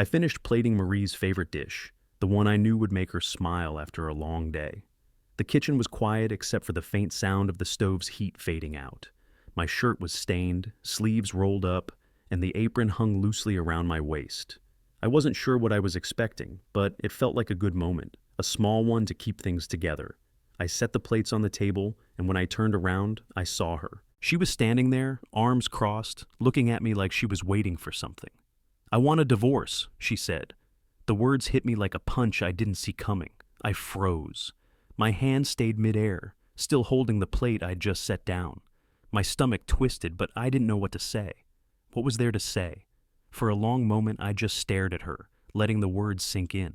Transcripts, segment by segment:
I finished plating Marie's favorite dish, the one I knew would make her smile after a long day. The kitchen was quiet except for the faint sound of the stove's heat fading out. My shirt was stained, sleeves rolled up, and the apron hung loosely around my waist. I wasn't sure what I was expecting, but it felt like a good moment, a small one to keep things together. I set the plates on the table, and when I turned around, I saw her. She was standing there, arms crossed, looking at me like she was waiting for something. "I want a divorce," she said. The words hit me like a punch I didn't see coming. I froze. My hand stayed midair, still holding the plate I'd just set down. My stomach twisted, but I didn't know what to say. What was there to say? For a long moment, I just stared at her, letting the words sink in.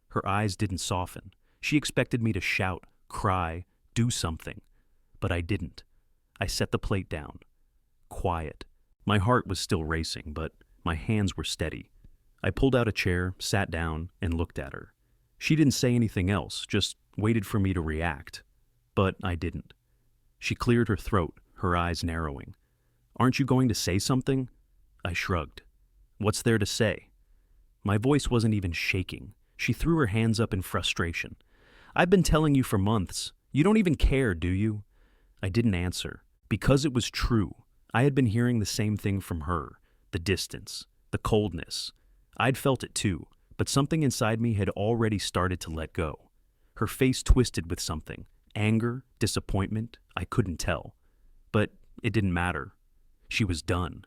Her eyes didn't soften. She expected me to shout, cry, do something. But I didn't. I set the plate down. Quiet. My heart was still racing, but my hands were steady. I pulled out a chair, sat down, and looked at her. She didn't say anything else, just waited for me to react. But I didn't. She cleared her throat, her eyes narrowing. "Aren't you going to say something?" I shrugged. "What's there to say?" My voice wasn't even shaking. She threw her hands up in frustration. "I've been telling you for months. You don't even care, do you?" I didn't answer. Because it was true. I had been hearing the same thing from her. The distance. The coldness. I'd felt it too, but something inside me had already started to let go. Her face twisted with something. Anger, disappointment, I couldn't tell. But it didn't matter. She was done.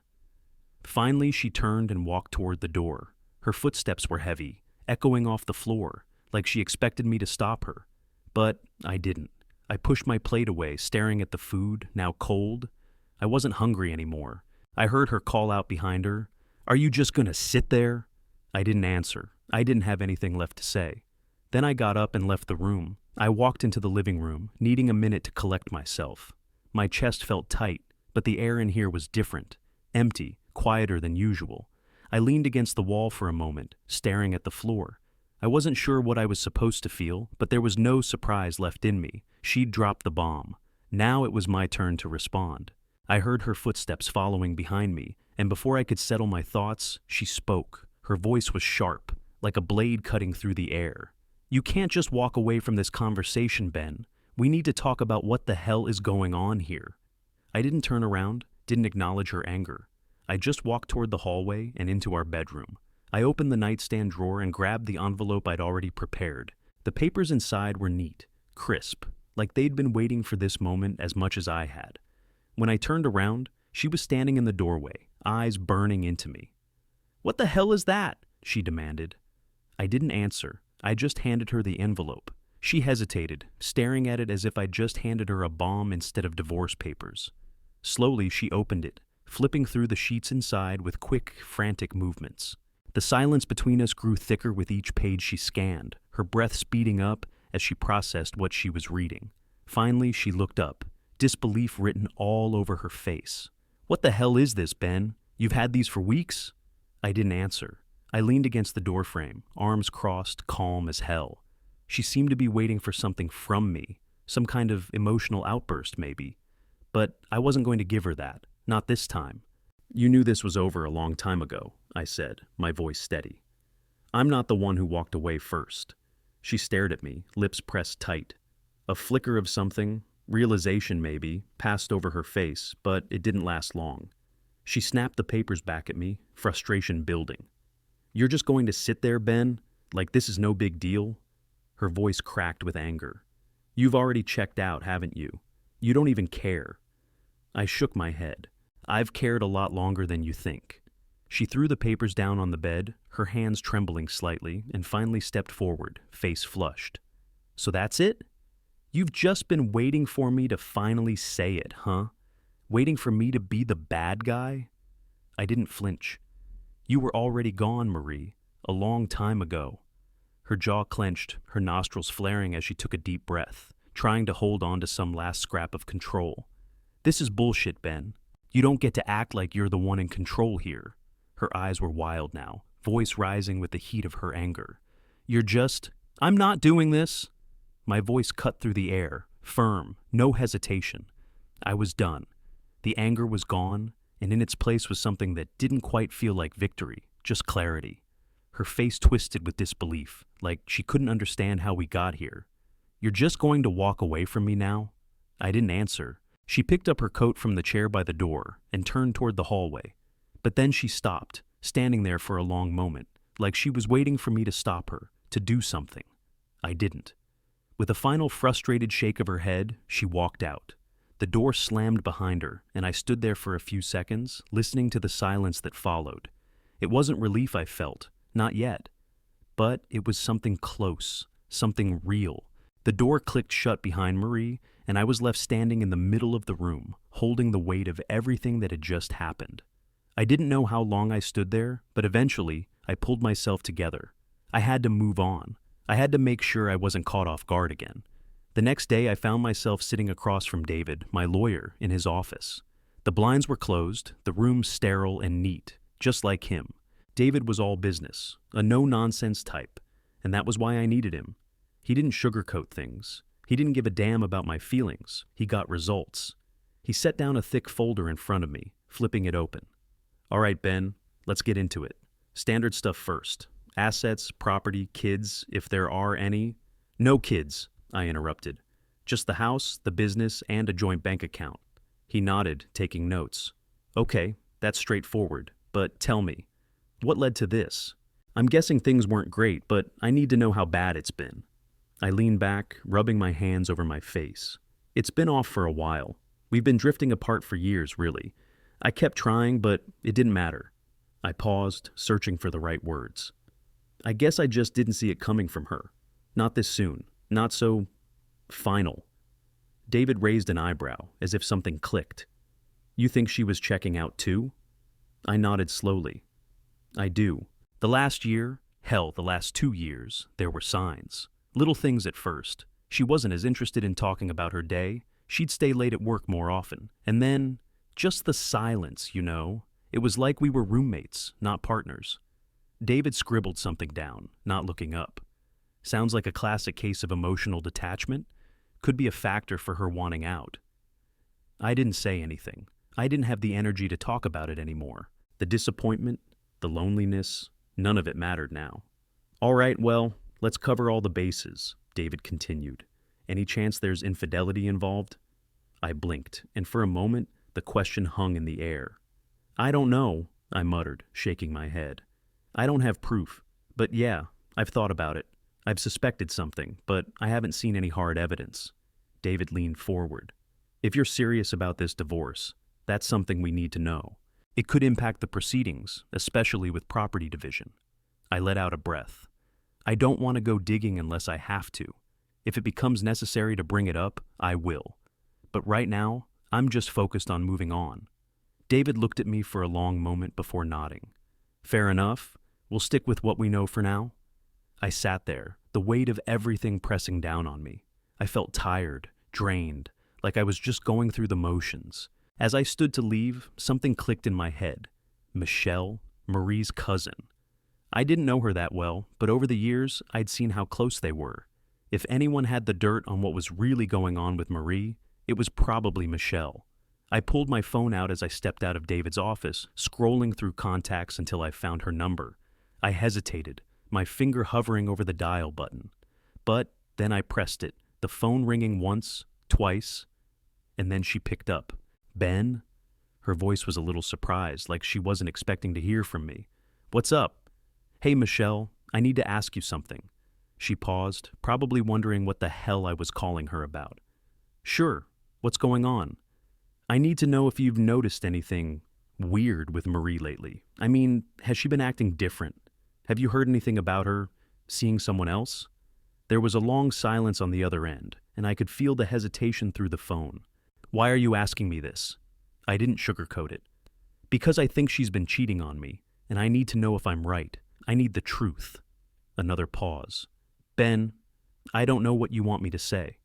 Finally, she turned and walked toward the door. Her footsteps were heavy, echoing off the floor, like she expected me to stop her. But I didn't. I pushed my plate away, staring at the food, now cold. I wasn't hungry anymore. I heard her call out behind her, "Are you just gonna sit there?" I didn't answer. I didn't have anything left to say. Then I got up and left the room. I walked into the living room, needing a minute to collect myself. My chest felt tight, but the air in here was different, empty, quieter than usual. I leaned against the wall for a moment, staring at the floor. I wasn't sure what I was supposed to feel, but there was no surprise left in me. She'd dropped the bomb. Now it was my turn to respond. I heard her footsteps following behind me, and before I could settle my thoughts, she spoke. Her voice was sharp, like a blade cutting through the air. "You can't just walk away from this conversation, Ben. We need to talk about what the hell is going on here." I didn't turn around, didn't acknowledge her anger. I just walked toward the hallway and into our bedroom. I opened the nightstand drawer and grabbed the envelope I'd already prepared. The papers inside were neat, crisp, like they'd been waiting for this moment as much as I had. When I turned around, she was standing in the doorway, eyes burning into me. "What the hell is that?" she demanded. I didn't answer. I just handed her the envelope. She hesitated, staring at it as if I'd just handed her a bomb instead of divorce papers. Slowly, she opened it, flipping through the sheets inside with quick, frantic movements. The silence between us grew thicker with each page she scanned, her breath speeding up as she processed what she was reading. Finally, she looked up, disbelief written all over her face. "What the hell is this, Ben? You've had these for weeks?" I didn't answer. I leaned against the doorframe, arms crossed, calm as hell. She seemed to be waiting for something from me, some kind of emotional outburst maybe. But I wasn't going to give her that, not this time. "You knew this was over a long time ago," I said, my voice steady. "I'm not the one who walked away first." She stared at me, lips pressed tight. A flicker of something, realization maybe, passed over her face, but it didn't last long. She snapped the papers back at me, frustration building. "You're just going to sit there, Ben? Like this is no big deal?" Her voice cracked with anger. "You've already checked out, haven't you? You don't even care." I shook my head. "I've cared a lot longer than you think." She threw the papers down on the bed, her hands trembling slightly, and finally stepped forward, face flushed. "So that's it? You've just been waiting for me to finally say it, huh? Waiting for me to be the bad guy?" I didn't flinch. "You were already gone, Marie, a long time ago." Her jaw clenched, her nostrils flaring as she took a deep breath, trying to hold on to some last scrap of control. "This is bullshit, Ben. You don't get to act like you're the one in control here." Her eyes were wild now, voice rising with the heat of her anger. "You're just, I'm not doing this." My voice cut through the air, firm, no hesitation. I was done. The anger was gone, and in its place was something that didn't quite feel like victory, just clarity. her face twisted with disbelief, like she couldn't understand how we got here. "You're just going to walk away from me now?" I didn't answer. She picked up her coat from the chair by the door and turned toward the hallway. But then she stopped, standing there for a long moment, like she was waiting for me to stop her, to do something. I didn't. With a final frustrated shake of her head, she walked out. The door slammed behind her, and I stood there for a few seconds, listening to the silence that followed. It wasn't relief I felt, not yet. But it was something close, something real. The door clicked shut behind Marie, and I was left standing in the middle of the room, holding the weight of everything that had just happened. I didn't know how long I stood there, but eventually, I pulled myself together. I had to move on. I had to make sure I wasn't caught off guard again. The next day, I found myself sitting across from David, my lawyer, in his office. The blinds were closed, the room sterile and neat, just like him. David was all business, a no-nonsense type, and that was why I needed him. He didn't sugarcoat things. He didn't give a damn about my feelings. He got results. He set down a thick folder in front of me, flipping it open. "All right, Ben, let's get into it. Standard stuff first. Assets, property, kids, if there are any." "No kids," I interrupted. "Just the house, the business, and a joint bank account." He nodded, taking notes. "Okay, that's straightforward, but tell me, what led to this? I'm guessing things weren't great, but I need to know how bad it's been." I leaned back, rubbing my hands over my face. "It's been off for a while. We've been drifting apart for years, really. I kept trying, but it didn't matter." I paused, searching for the right words. "I guess I just didn't see it coming from her. Not this soon. Not so final." David raised an eyebrow, as if something clicked. "You think she was checking out too?" I nodded slowly. "I do. The last year, hell, the last 2 years, there were signs. Little things at first. She wasn't as interested in talking about her day. She'd stay late at work more often. And then, just the silence, you know. It was like we were roommates, not partners." David scribbled something down, not looking up. "Sounds like a classic case of emotional detachment. Could be a factor for her wanting out." I didn't say anything. I didn't have the energy to talk about it anymore. The disappointment, the loneliness, none of it mattered now. "All right, well, let's cover all the bases," David continued. "Any chance there's infidelity involved?" I blinked, and for a moment, the question hung in the air. "I don't know," I muttered, shaking my head. "I don't have proof, but yeah, I've thought about it. I've suspected something, but I haven't seen any hard evidence." David leaned forward. "If you're serious about this divorce, that's something we need to know. It could impact the proceedings, especially with property division." I let out a breath. "I don't want to go digging unless I have to. If it becomes necessary to bring it up, I will. But right now, I'm just focused on moving on." David looked at me for a long moment before nodding. "Fair enough. We'll stick with what we know for now." I sat there, the weight of everything pressing down on me. I felt tired, drained, like I was just going through the motions. As I stood to leave, something clicked in my head. Michelle, Marie's cousin. I didn't know her that well, but over the years, I'd seen how close they were. If anyone had the dirt on what was really going on with Marie, it was probably Michelle. I pulled my phone out as I stepped out of David's office, scrolling through contacts until I found her number. I hesitated, my finger hovering over the dial button. But then I pressed it, the phone ringing once, twice, and then she picked up. "Ben?" Her voice was a little surprised, like she wasn't expecting to hear from me. "What's up?" "Hey, Michelle, I need to ask you something." She paused, probably wondering what the hell I was calling her about. "Sure, what's going on?" "I need to know if you've noticed anything weird with Marie lately. I mean, has she been acting different? Have you heard anything about her seeing someone else?" There was a long silence on the other end, and I could feel the hesitation through the phone. "Why are you asking me this?" I didn't sugarcoat it. "Because I think she's been cheating on me, and I need to know if I'm right. I need the truth." Another pause. "Ben, I don't know what you want me to say."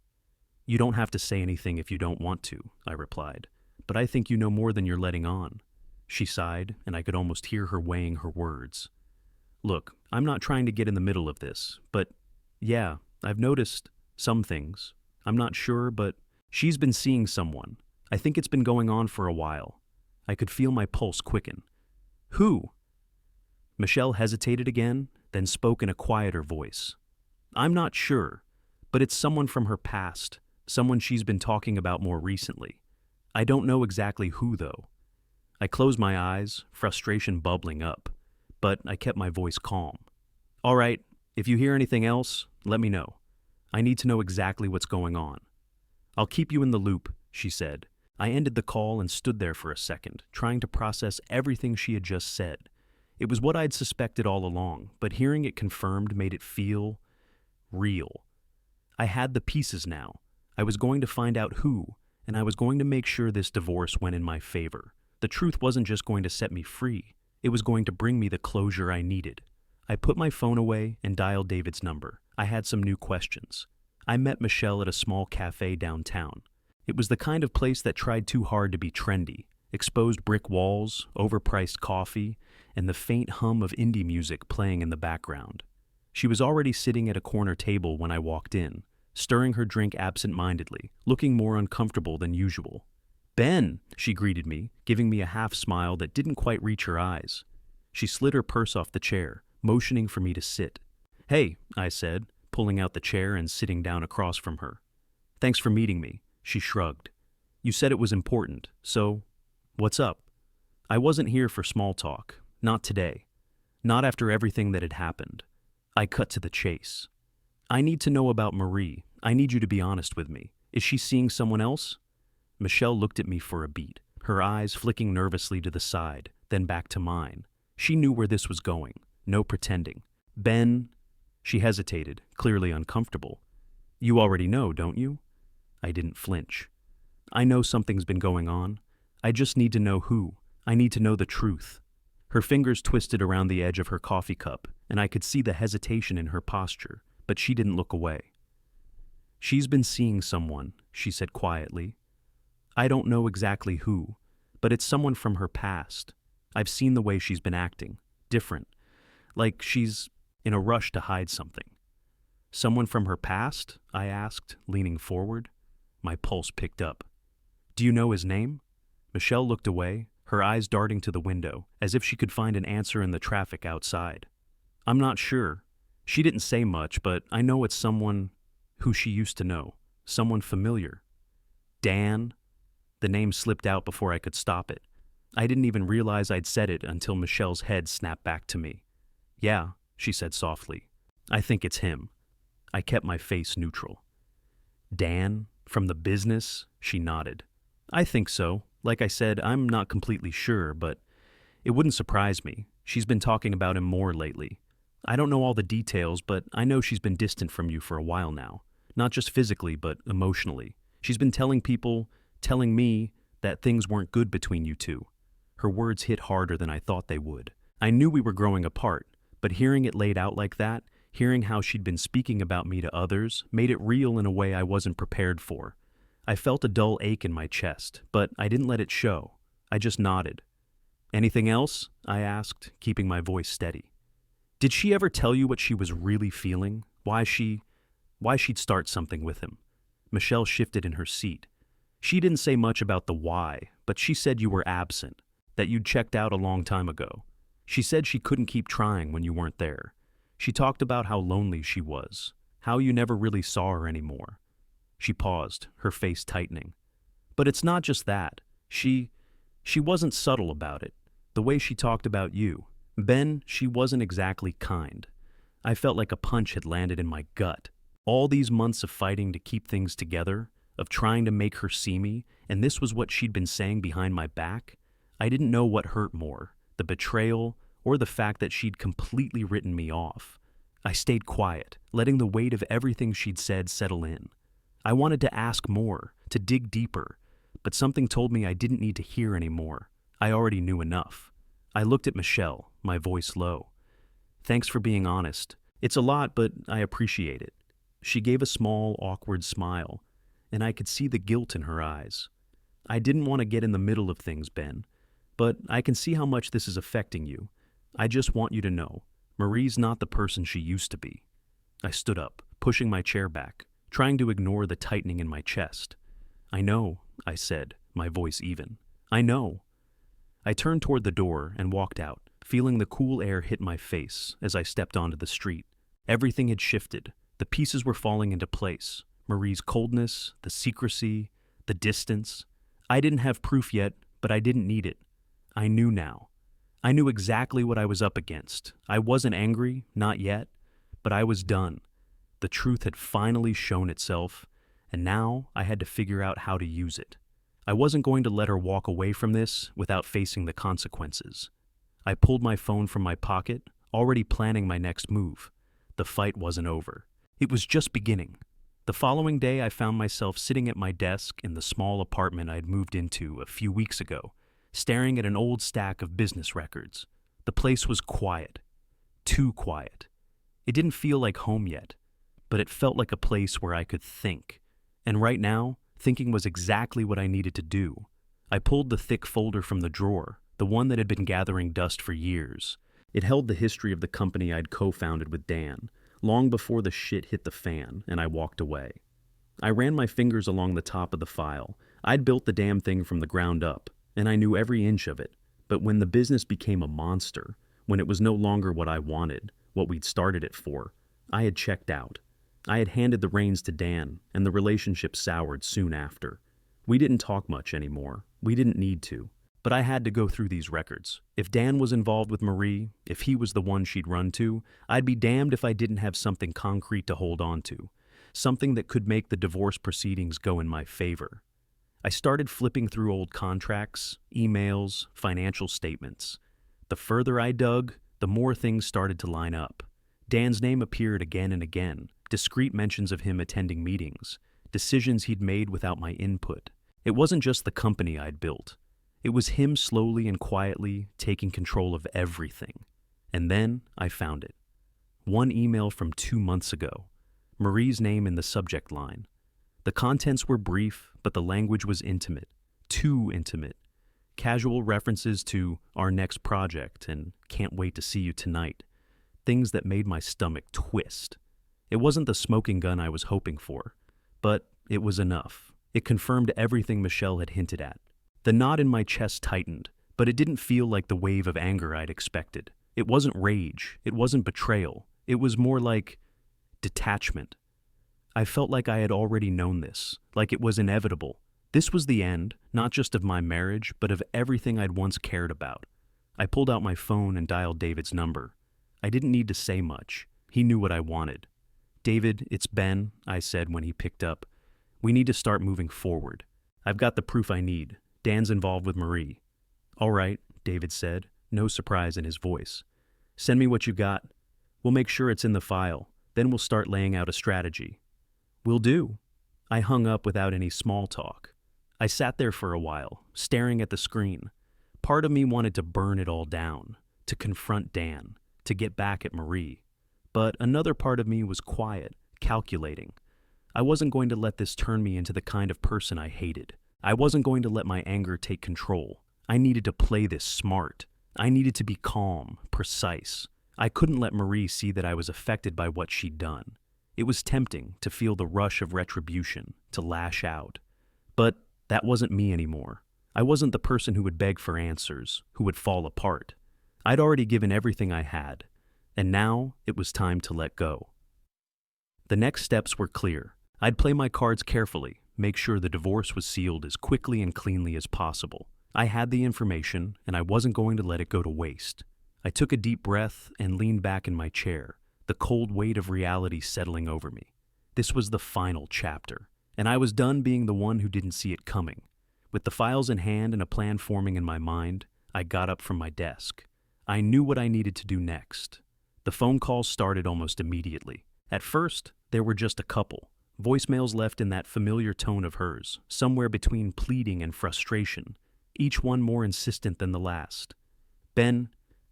"You don't have to say anything if you don't want to," I replied. "But I think you know more than you're letting on." She sighed, and I could almost hear her weighing her words. "Look, I'm not trying to get in the middle of this, but yeah, I've noticed some things. I'm not sure, but she's been seeing someone. I think it's been going on for a while." I could feel my pulse quicken. "Who?" Michelle hesitated again, then spoke in a quieter voice. "I'm not sure, but it's someone from her past, someone she's been talking about more recently. I don't know exactly who, though." I closed my eyes, frustration bubbling up, but I kept my voice calm. "All right, if you hear anything else, let me know. I need to know exactly what's going on." "I'll keep you in the loop," she said. I ended the call and stood there for a second, trying to process everything she had just said. It was what I'd suspected all along, but hearing it confirmed made it feel real. I had the pieces now. I was going to find out who, and I was going to make sure this divorce went in my favor. The truth wasn't just going to set me free, it was going to bring me the closure I needed. I put my phone away and dialed David's number. I had some new questions. I met Michelle at a small cafe downtown. It was the kind of place that tried too hard to be trendy. Exposed brick walls, overpriced coffee, and the faint hum of indie music playing in the background. She was already sitting at a corner table when I walked in, stirring her drink absent-mindedly, looking more uncomfortable than usual. "Ben," she greeted me, giving me a half-smile that didn't quite reach her eyes. She slid her purse off the chair, motioning for me to sit. "Hey," I said, pulling out the chair and sitting down across from her. "Thanks for meeting me," she shrugged. "You said it was important, so what's up?" I wasn't here for small talk, not today. Not after everything that had happened. I cut to the chase. "I need to know about Marie. I need you to be honest with me. Is she seeing someone else?" Michelle looked at me for a beat, her eyes flicking nervously to the side, then back to mine. She knew where this was going. No pretending. "Ben," she hesitated, clearly uncomfortable. "You already know, don't you?" I didn't flinch. "I know something's been going on. I just need to know who. I need to know the truth." Her fingers twisted around the edge of her coffee cup, and I could see the hesitation in her posture, but she didn't look away. "She's been seeing someone," she said quietly. "I don't know exactly who, but it's someone from her past. I've seen the way she's been acting. Different. Like she's in a rush to hide something." "Someone from her past?" I asked, leaning forward. My pulse picked up. "Do you know his name?" Michelle looked away, her eyes darting to the window, as if she could find an answer in the traffic outside. "I'm not sure. She didn't say much, but I know it's someone who she used to know. Someone familiar." "Dan?" The name slipped out before I could stop it. I didn't even realize I'd said it until Michelle's head snapped back to me. "Yeah," she said softly. "I think it's him." I kept my face neutral. "Dan? From the business?" She nodded. "I think so. Like I said, I'm not completely sure, but it wouldn't surprise me. She's been talking about him more lately. I don't know all the details, but I know she's been distant from you for a while now. Not just physically, but emotionally. She's been telling me, that things weren't good between you two." Her words hit harder than I thought they would. I knew we were growing apart, but hearing it laid out like that, hearing how she'd been speaking about me to others, made it real in a way I wasn't prepared for. I felt a dull ache in my chest, but I didn't let it show. I just nodded. "Anything else?" I asked, keeping my voice steady. "Did she ever tell you what she was really feeling? Why she'd start something with him?" Michelle shifted in her seat. "She didn't say much about the why, but she said you were absent, that you'd checked out a long time ago. She said she couldn't keep trying when you weren't there. She talked about how lonely she was, how you never really saw her anymore." She paused, her face tightening. "But it's not just that. She wasn't subtle about it. The way she talked about you. Ben, she wasn't exactly kind. I felt like a punch had landed in my gut. All these months of fighting to keep things together, of trying to make her see me, and this was what she'd been saying behind my back. I didn't know what hurt more, the betrayal or the fact that she'd completely written me off. I stayed quiet, letting the weight of everything she'd said settle in. I wanted to ask more, to dig deeper, but something told me I didn't need to hear any more. I already knew enough. I looked at Michelle, my voice low. "Thanks for being honest. It's a lot, but I appreciate it." She gave a small, awkward smile, and I could see the guilt in her eyes. "I didn't want to get in the middle of things, Ben, but I can see how much this is affecting you. I just want you to know, Marie's not the person she used to be." I stood up, pushing my chair back, trying to ignore the tightening in my chest. "I know," I said, my voice even. "I know." I turned toward the door and walked out, feeling the cool air hit my face as I stepped onto the street. Everything had shifted. The pieces were falling into place. Marie's coldness, the secrecy, the distance. I didn't have proof yet, but I didn't need it. I knew now. I knew exactly what I was up against. I wasn't angry, not yet, but I was done. The truth had finally shown itself, and now I had to figure out how to use it. I wasn't going to let her walk away from this without facing the consequences. I pulled my phone from my pocket, already planning my next move. The fight wasn't over. It was just beginning. The following day, I found myself sitting at my desk in the small apartment I'd moved into a few weeks ago, staring at an old stack of business records. The place was quiet. Too quiet. It didn't feel like home yet, but it felt like a place where I could think. And right now, thinking was exactly what I needed to do. I pulled the thick folder from the drawer, the one that had been gathering dust for years. It held the history of the company I'd co-founded with Dan, long before the shit hit the fan and I walked away. I ran my fingers along the top of the file. I'd built the damn thing from the ground up, and I knew every inch of it. But when the business became a monster, when it was no longer what I wanted, what we'd started it for, I had checked out. I had handed the reins to Dan, and the relationship soured soon after. We didn't talk much anymore. We didn't need to. But I had to go through these records. If Dan was involved with Marie, if he was the one she'd run to, I'd be damned if I didn't have something concrete to hold on to, something that could make the divorce proceedings go in my favor. I started flipping through old contracts, emails, financial statements. The further I dug, the more things started to line up. Dan's name appeared again and again, discreet mentions of him attending meetings, decisions he'd made without my input. It wasn't just the company I'd built. It was him slowly and quietly taking control of everything. And then I found it. One email from 2 months ago. Marie's name in the subject line. The contents were brief, but the language was intimate. Too intimate. Casual references to our next project and can't wait to see you tonight. Things that made my stomach twist. It wasn't the smoking gun I was hoping for, but it was enough. It confirmed everything Michelle had hinted at. The knot in my chest tightened, but it didn't feel like the wave of anger I'd expected. It wasn't rage. It wasn't betrayal. It was more like detachment. I felt like I had already known this, like it was inevitable. This was the end, not just of my marriage, but of everything I'd once cared about. I pulled out my phone and dialed David's number. I didn't need to say much. He knew what I wanted. "David, it's Ben," I said when he picked up. "We need to start moving forward. I've got the proof I need. Dan's involved with Marie." "All right," David said, no surprise in his voice. "Send me what you got. We'll make sure it's in the file. Then we'll start laying out a strategy." "Will do." I hung up without any small talk. I sat there for a while, staring at the screen. Part of me wanted to burn it all down, to confront Dan, to get back at Marie. But another part of me was quiet, calculating. I wasn't going to let this turn me into the kind of person I hated. I wasn't going to let my anger take control. I needed to play this smart. I needed to be calm, precise. I couldn't let Marie see that I was affected by what she'd done. It was tempting to feel the rush of retribution, to lash out. But that wasn't me anymore. I wasn't the person who would beg for answers, who would fall apart. I'd already given everything I had, and now it was time to let go. The next steps were clear. I'd play my cards carefully, make sure the divorce was sealed as quickly and cleanly as possible. I had the information, and I wasn't going to let it go to waste. I took a deep breath and leaned back in my chair, the cold weight of reality settling over me. This was the final chapter, and I was done being the one who didn't see it coming. With the files in hand and a plan forming in my mind, I got up from my desk. I knew what I needed to do next. The phone calls started almost immediately. At first, there were just a couple. Voicemails left in that familiar tone of hers, somewhere between pleading and frustration, each one more insistent than the last. "Ben,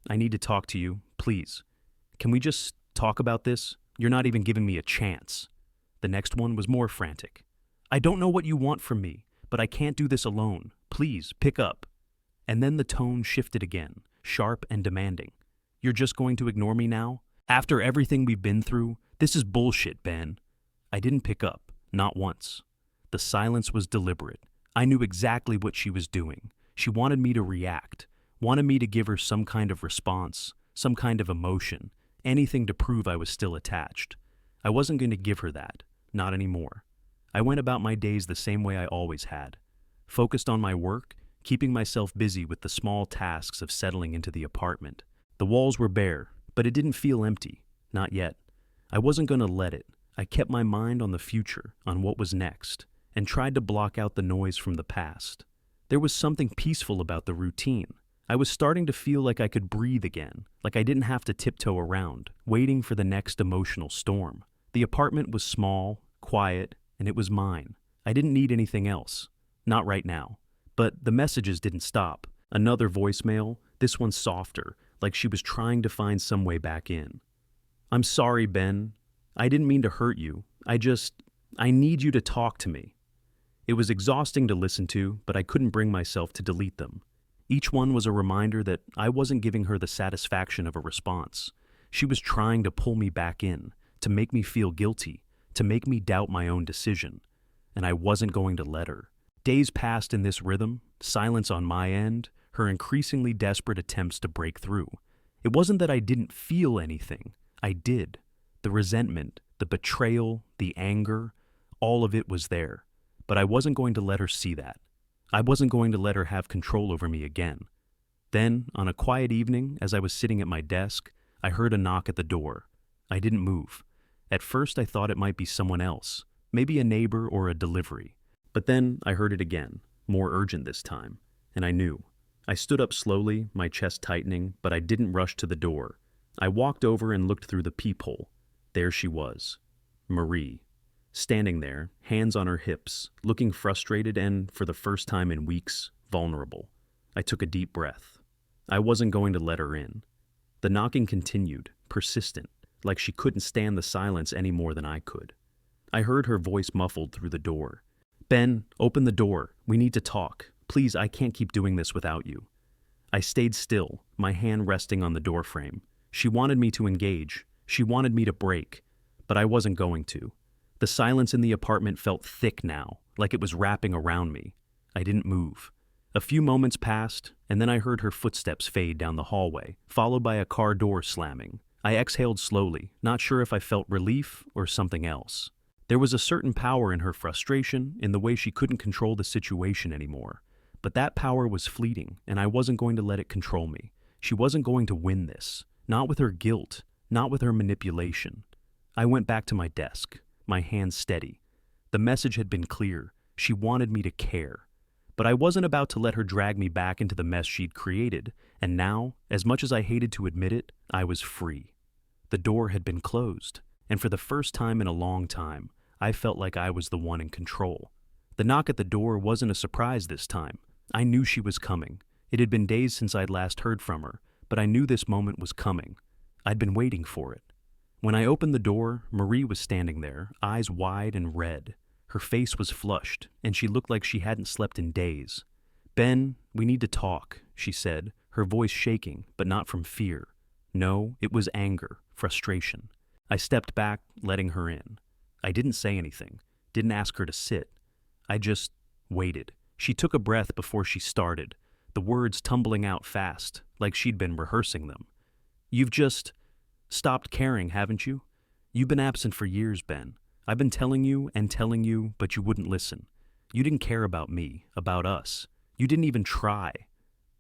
I need to talk to you, please. Can we just talk about this? You're not even giving me a chance." The next one was more frantic. "I don't know what you want from me, but I can't do this alone. Please, pick up." And then the tone shifted again, sharp and demanding. "You're just going to ignore me now? After everything we've been through? This is bullshit, Ben." I didn't pick up, not once. The silence was deliberate. I knew exactly what she was doing. She wanted me to react, wanted me to give her some kind of response, some kind of emotion, anything to prove I was still attached. I wasn't going to give her that, not anymore. I went about my days the same way I always had, focused on my work, keeping myself busy with the small tasks of settling into the apartment. The walls were bare, but it didn't feel empty, not yet. I wasn't going to let it. I kept my mind on the future, on what was next, and tried to block out the noise from the past. There was something peaceful about the routine. I was starting to feel like I could breathe again, like I didn't have to tiptoe around, waiting for the next emotional storm. The apartment was small, quiet, and it was mine. I didn't need anything else. Not right now. But the messages didn't stop. Another voicemail, this one softer, like she was trying to find some way back in. "I'm sorry, Ben. I didn't mean to hurt you. I need you to talk to me." It was exhausting to listen to, but I couldn't bring myself to delete them. Each one was a reminder that I wasn't giving her the satisfaction of a response. She was trying to pull me back in, to make me feel guilty, to make me doubt my own decision. And I wasn't going to let her. Days passed in this rhythm, silence on my end, her increasingly desperate attempts to break through. It wasn't that I didn't feel anything. I did. The resentment, the betrayal, the anger, all of it was there. But I wasn't going to let her see that. I wasn't going to let her have control over me again. Then, on a quiet evening, as I was sitting at my desk, I heard a knock at the door. I didn't move. At first, I thought it might be someone else, maybe a neighbor or a delivery. But then I heard it again, more urgent this time, and I knew. I stood up slowly, my chest tightening, but I didn't rush to the door. I walked over and looked through the peephole. There she was, Marie, standing there, hands on her hips, looking frustrated and, for the first time in weeks, vulnerable. I took a deep breath. I wasn't going to let her in. The knocking continued, persistent, like she couldn't stand the silence any more than I could. I heard her voice muffled through the door. "Ben, open the door. We need to talk. Please, I can't keep doing this without you." I stayed still, my hand resting on the doorframe. She wanted me to engage. She wanted me to break. But I wasn't going to. The silence in the apartment felt thick now, like it was wrapping around me. I didn't move. A few moments passed, and then I heard her footsteps fade down the hallway, followed by a car door slamming. I exhaled slowly, not sure if I felt relief or something else. There was a certain power in her frustration, in the way she couldn't control the situation anymore. But that power was fleeting, and I wasn't going to let it control me. She wasn't going to win this. Not with her guilt, not with her manipulation. I went back to my desk, my hands steady. The message had been clear. She wanted me to care. But I wasn't about to let her drag me back into the mess she'd created, and now, as much as I hated to admit it, I was free. The door had been closed, and for the first time in a long time, I felt like I was the one in control. The knock at the door wasn't a surprise this time. I knew she was coming. It had been days since I'd last heard from her, but I knew this moment was coming. I'd been waiting for it. When I opened the door, Marie was standing there, eyes wide and red. Her face was flushed, and she looked like she hadn't slept in days. "Ben, we need to talk," she said, her voice shaking, but not from fear. No, it was anger, frustration. I stepped back, letting her in. I didn't say anything, didn't ask her to sit. I just waited. She took a breath before she started, the words tumbling out fast, like she'd been rehearsing them. "You've just stopped caring, haven't you? You've been absent for years, Ben. I've been telling you, but you wouldn't listen. You didn't care about me, about us. You didn't even try."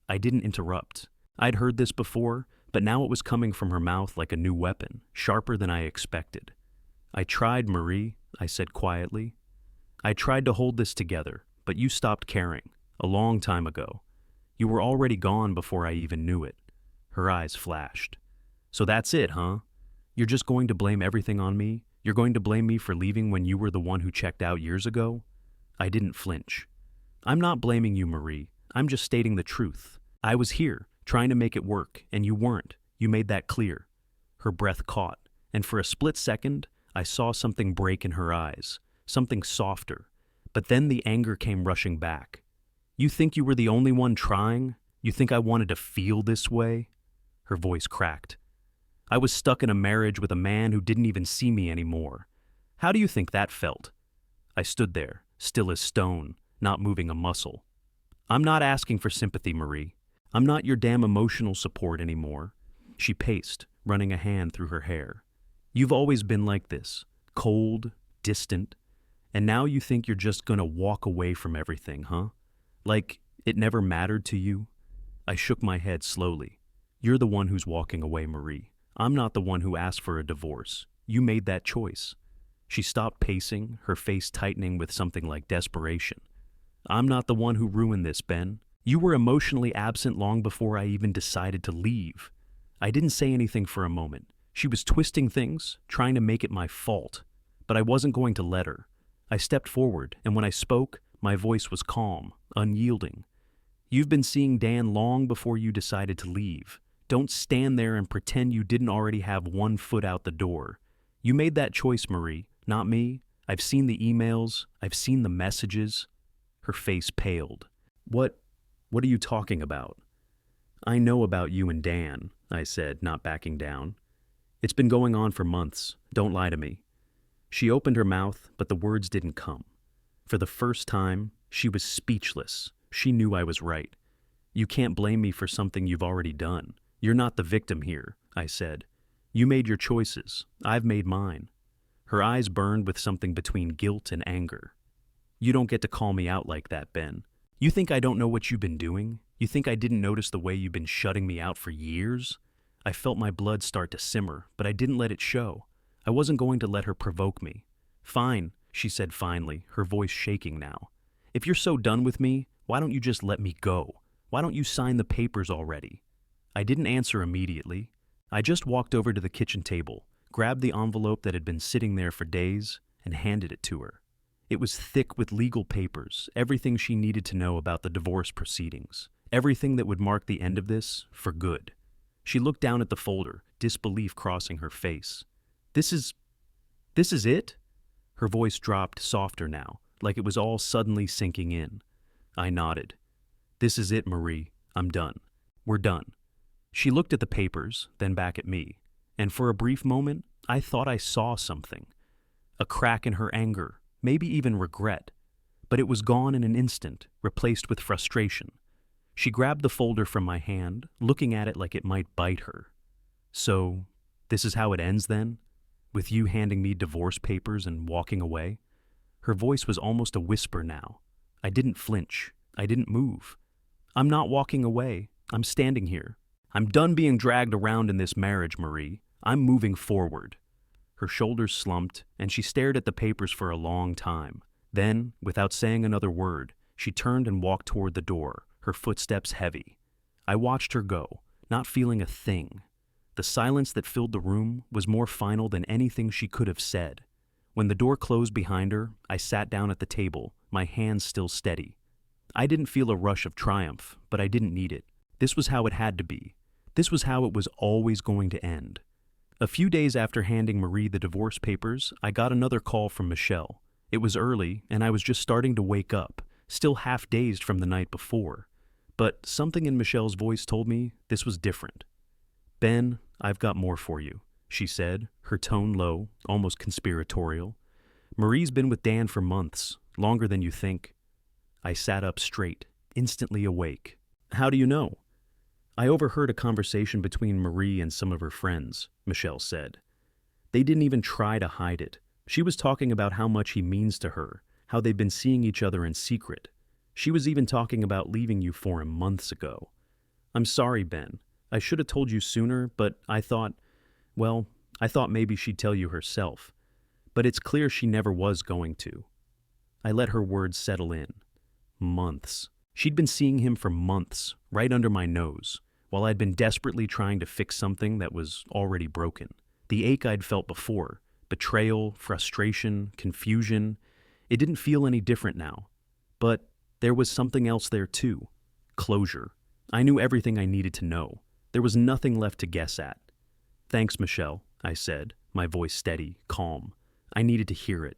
I didn't interrupt. I'd heard this before, but now it was coming from her mouth like a new weapon, sharper than I expected. "I tried, Marie," I said quietly. "I tried to hold this together, but you stopped caring, a long time ago. You were already gone before I even knew it." Her eyes flashed. "So that's it, huh? You're just going to blame everything on me? You're going to blame me for leaving when you were the one who checked out years ago?" I didn't flinch. "I'm not blaming you, Marie. I'm just stating the truth. I was here, trying to make it work, and you weren't. You made that clear." Her breath caught, and for a split second, I saw something break in her eyes, something softer. But then the anger came rushing back. "You think you were the only one trying? You think I wanted to feel this way?" Her voice cracked. "I was stuck in a marriage with a man who didn't even see me anymore. How do you think that felt?" I stood there, still as stone, not moving a muscle. "I'm not asking for sympathy, Marie. I'm not your damn emotional support anymore. She paced, running a hand through her hair. You've always been like this, cold, distant, and now you think you're just gonna walk away from everything, huh? Like it never mattered to you? I shook my head slowly. You're the one who's walking away, Marie. I'm not the one who asked for a divorce. You made that choice. She stopped pacing, her face tightening with something like desperation. I'm not the one who ruined this, Ben. You were emotionally absent long before I even decided to leave. I didn't say anything for a moment. She was twisting things, trying to make it my fault. But I wasn't going to let her. I stepped forward, and when I spoke, my voice was calm, unyielding. You've been seeing Dan long before you decided to leave. Don't stand there and pretend you didn't already have one foot out the door. You made that choice, Marie, not me. I've seen the emails. I've seen the messages. Her face paled. What are you talking about? I know about you and Dan, I said, not backing down. It's been going on for months. Don't lie to me. She opened her mouth, but the words didn't come. For the first time, she was speechless. She knew I was right. You can't blame me for something you've already done. You're not the victim here, I said. You made your choices. I've made mine. Her eyes burned with something between guilt and anger. You don't get to call me out like that, Ben. You think I don't know what you've been doing? You think I didn't notice the way you've been shutting me out for years? I felt my blood start to simmer, but I didn't let it show. I wasn't going to let her provoke me. Fine, she said finally, her voice shaking now. If you're so done with me, why don't you just let me go? Why don't you sign the papers already? I didn't answer immediately. I just walked over to the kitchen table, grabbed the envelope that had been sitting there for days, and handed it to her. It was thick with legal papers, everything she needed to know about the divorce proceedings, everything that would mark the end of this for good. She looked down at the folder, disbelief crossing her face. This is it? Her voice dropped softer now, like it was all suddenly sinking in. I nodded. This is it, Marie. I'm done. We're done. She looked at the papers, then back at me, and for a brief moment, I thought I saw something. A crack in her anger, maybe even regret. But it was gone in an instant, replaced with frustration. She grabbed the folder from my hand, looking at it like it might bite her. So, this is how it ends then? With you handing me divorce papers and walking away? Her voice was almost a whisper now. I didn't flinch. I didn't move. I'm not walking away. I'm standing here. I'm done being dragged around in this marriage, Marie. I'm moving forward. Her shoulders slumped, and she stared at the papers for a long time. Then, without saying another word, she turned and walked toward the door, her footsteps heavy. I watched her go, not feeling a thing. The silence that filled the room was more final than anything she could have said. When the door closed behind her, I sat down at the table, my hands still steady. I didn't feel a rush of triumph, but I didn't need it. This was how it had to be. This was how it was always going to end. A few days after handing Marie the divorce papers, I got another call from Michelle. It was early, and I was just starting to wake up, still half dazed from the night before. But something in Michelle's voice told me this was different. Ben, I've got more for you, she said, her tone low, almost conspiratorial. Marie's been with Dan for months, longer than you think. I sat up straight, instantly awake. How do you know? I overheard a conversation between Marie and some of her friends, Michelle said. They didn't even try to hide it. She was talking about how much he means to her, how they've been seeing each other in secret. She was even talking about leaving you for him months ago. I'm sorry, Ben. I should have told you sooner, but I thought maybe she'd tell you herself. But it's clear she never was going to. I let her words settle in. Months. She'd been seeing him for months, right under my nose, while I'd been desperately trying to fix something that was already broken. The ache I'd felt before, betrayal, frustration, confusion, it didn't feel any different now. But there was something else there too. Closure. I knew everything I needed to know. There was nothing left to guess at. Thanks, Michelle, I said, my voice steady, calm. I needed to hear it.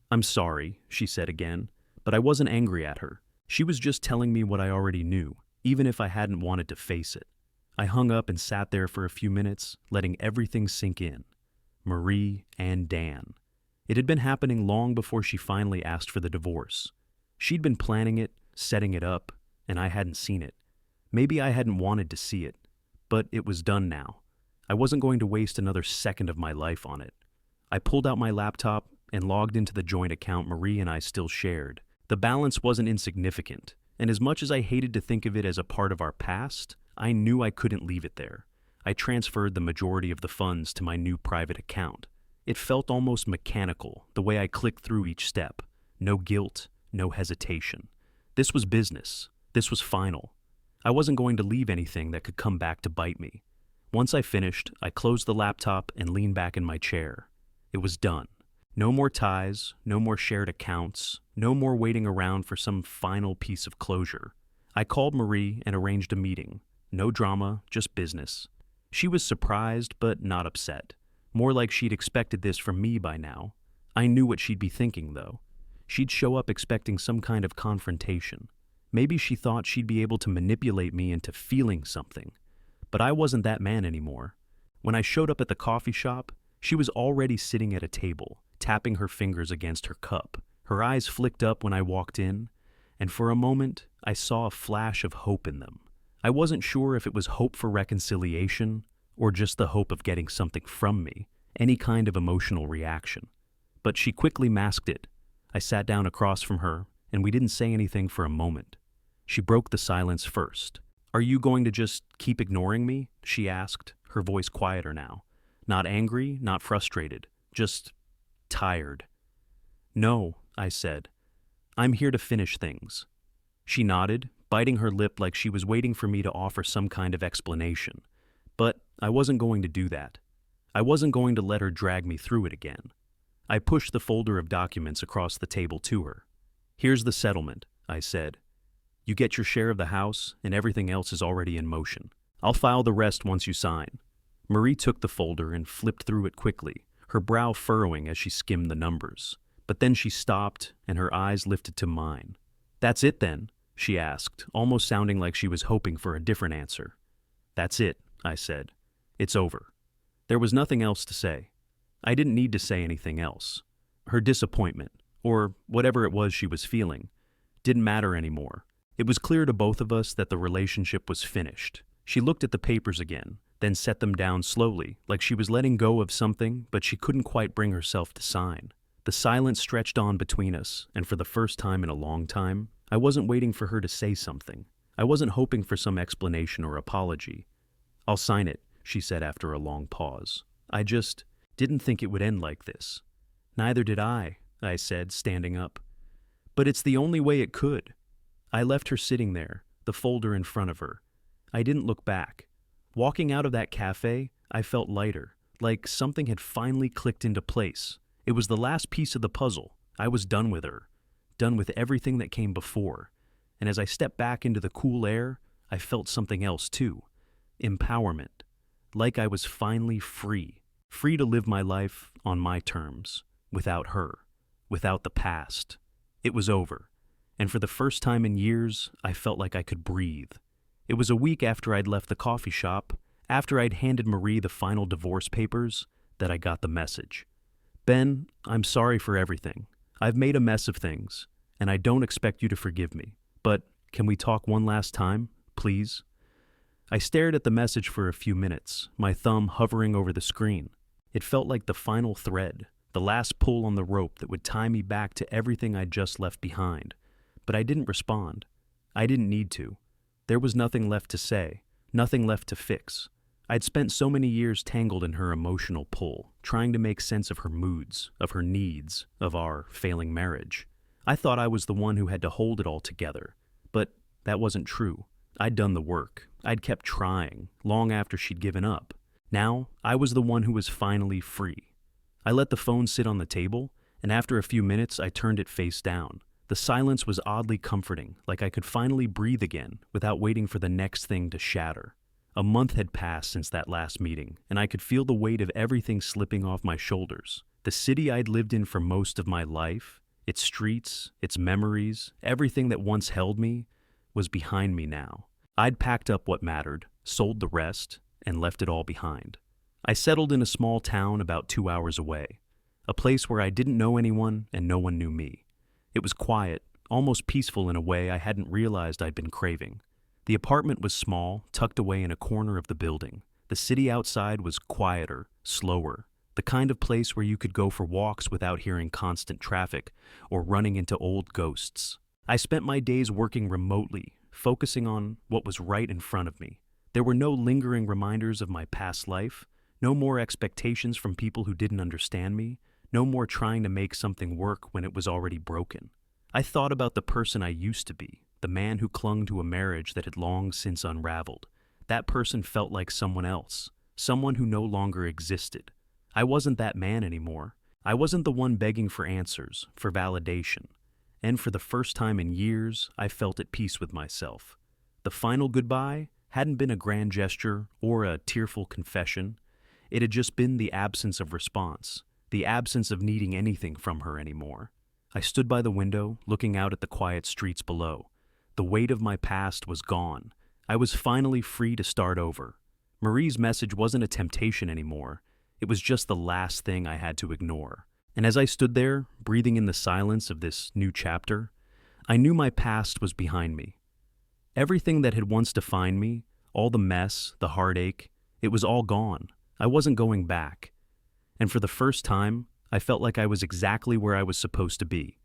I'm sorry, she said again, but I wasn't angry at her. She was just telling me what I already knew, even if I hadn't wanted to face it. I hung up and sat there for a few minutes, letting everything sink in. Marie and Dan. It had been happening long before she finally asked for the divorce. She'd been planning it, setting it up, and I hadn't seen it. Maybe I hadn't wanted to see it, but it was done now. I wasn't going to waste another second of my life on it. I pulled out my laptop and logged into the joint account Marie and I still shared. The balance wasn't insignificant, and as much as I hated to think of it as a part of our past, I knew I couldn't leave it there. I transferred the majority of the funds to my new private account. It felt almost mechanical, the way I clicked through each step. No guilt, no hesitation. This was business. This was final. I wasn't going to leave anything that could come back to bite me. Once I finished, I closed the laptop and leaned back in my chair. It was done. No more ties, no more shared accounts, no more waiting around for some final piece of closure. I called Marie and arranged a meeting. No drama, just business. She was surprised, but not upset. More like she'd expected this from me by now. I knew what she'd be thinking, though. She'd show up expecting some kind of confrontation. Maybe she thought she'd be able to manipulate me into feeling something. But I wasn't that man anymore. When I showed up at the coffee shop, she was already sitting at a table, tapping her fingers against her cup. Her eyes flicked up when I walked in, and for a moment, I saw a flash of hope in them. I wasn't sure if it was hope for reconciliation or just the hope of getting something from me, any kind of emotional reaction. But she quickly masked it. I sat down across from her, and we didn't say anything for a moment. She broke the silence first. "Are you going to just keep ignoring me?" she asked, her voice quieter now. Not angry, not frustrated, just tired. "No," I said. "I'm here to finish things." She nodded, biting her lip like she was waiting for me to offer some kind of explanation. But I wasn't going to do that. I wasn't going to let her drag me through it again. I pushed the folder of documents across the table to her. "Here's the settlement," I said. "You get your share of the house, and everything else is already in motion. I'll file the rest once you sign." Marie took the folder and flipped through it quickly, her brow furrowing as she skimmed the numbers. But then she stopped, and her eyes lifted to mine. "That's it then?" she asked, almost sounding like she was hoping for a different answer. "That's it," I said. "It's over." There was nothing else to say. I didn't need to say anything else. Her disappointment, or whatever it was she was feeling, didn't matter anymore. It was clear to both of us that the relationship was finished. She looked at the papers again, then set them down slowly, like she was letting go of something, but she couldn't quite bring herself to sign. The silence stretched on between us, and for the first time in a long time, I wasn't waiting for her to say something. I wasn't hoping for some explanation or apology. "I'll sign it," she said after a long pause. "I just didn't think it would end like this." "Neither did I," said, standing up. "But it's the only way it could." I left her sitting there, the folder in front of her. I didn't look back. Walking out of that cafe, I felt lighter, like something had finally clicked into place. It was the last piece of the puzzle. I was done with her, done with everything that came before. And as I stepped back into the cool air, I felt something else too. Empowerment. Like I was finally free. Free to live my life on my terms, without her, without the past. It was over. And for the first time in years, I felt like I could breathe. It was a week after I'd left the coffee shop, after I'd handed Marie the final divorce papers, that I got the message. "Ben, I'm sorry for everything. I've made a mess of things, and I don't expect you to forgive me. But can we talk one last time, please?" I stared at the message for a few minutes, my thumb hovering over the screen. It felt like the final thread, the last pull on the rope that would tie me back to everything I'd just left behind. But I didn't respond. I didn't need to. There was nothing left to say, nothing left to fix. I'd spent so many years tangled in her emotional pull, trying to make sense of her moods, of her needs, of our failing marriage. I thought I was the one who had to hold it all together, but that wasn't true. I'd done the work. I'd kept trying, long after she'd given up. Now, I was the one who was finally free. I let the phone sit on the table, and after a few minutes, I turned it face down. The silence was oddly comforting, like I could finally breathe again without waiting for the next thing to shatter. A month had passed since that last meeting, and I could feel the weight of everything slipping off my shoulders. The city I'd lived in for most of my life, its streets, its memories, everything that once held me, was behind me now. I'd packed up what mattered, sold the rest, and left it all behind. I settled in a small town about 2 hours away, a place where I didn't know anyone and no one knew me. It was quiet, almost peaceful in a way I hadn't realized I'd been craving. The apartment was small, tucked away in a corner of the building. The city outside was quieter, slower, the kind of place where you could go for walks without hearing constant traffic or running into old ghosts. I spent my days working remotely, focusing on what was right in front of me. There were no lingering reminders of my past life, no more expectations from people who didn't understand me, no more trying to make something work when it was already broken. I thought about the person I used to be, the man who clung to a marriage that had long since unraveled. That person felt like someone else, someone who no longer existed. I wasn't that man anymore. I wasn't the one begging for answers, for validation. And for the first time in years, I felt at peace with myself. The final goodbye hadn't been a grand gesture or a tearful confession. It had just been the absence of response, the absence of needing anything from her anymore. I stood by the window, looking out at the quiet streets below. The weight of my past was gone. I was finally free to start over. Marie's message wasn't a temptation anymore. It was just the last thing I had to ignore. And as I stood there, breathing in the silence of this new chapter, I knew my past was behind me. Everything that had once defined me, all the mess, the heartache, it was all gone. I wasn't going back. And for the first time, I felt like I was exactly where I was supposed to be,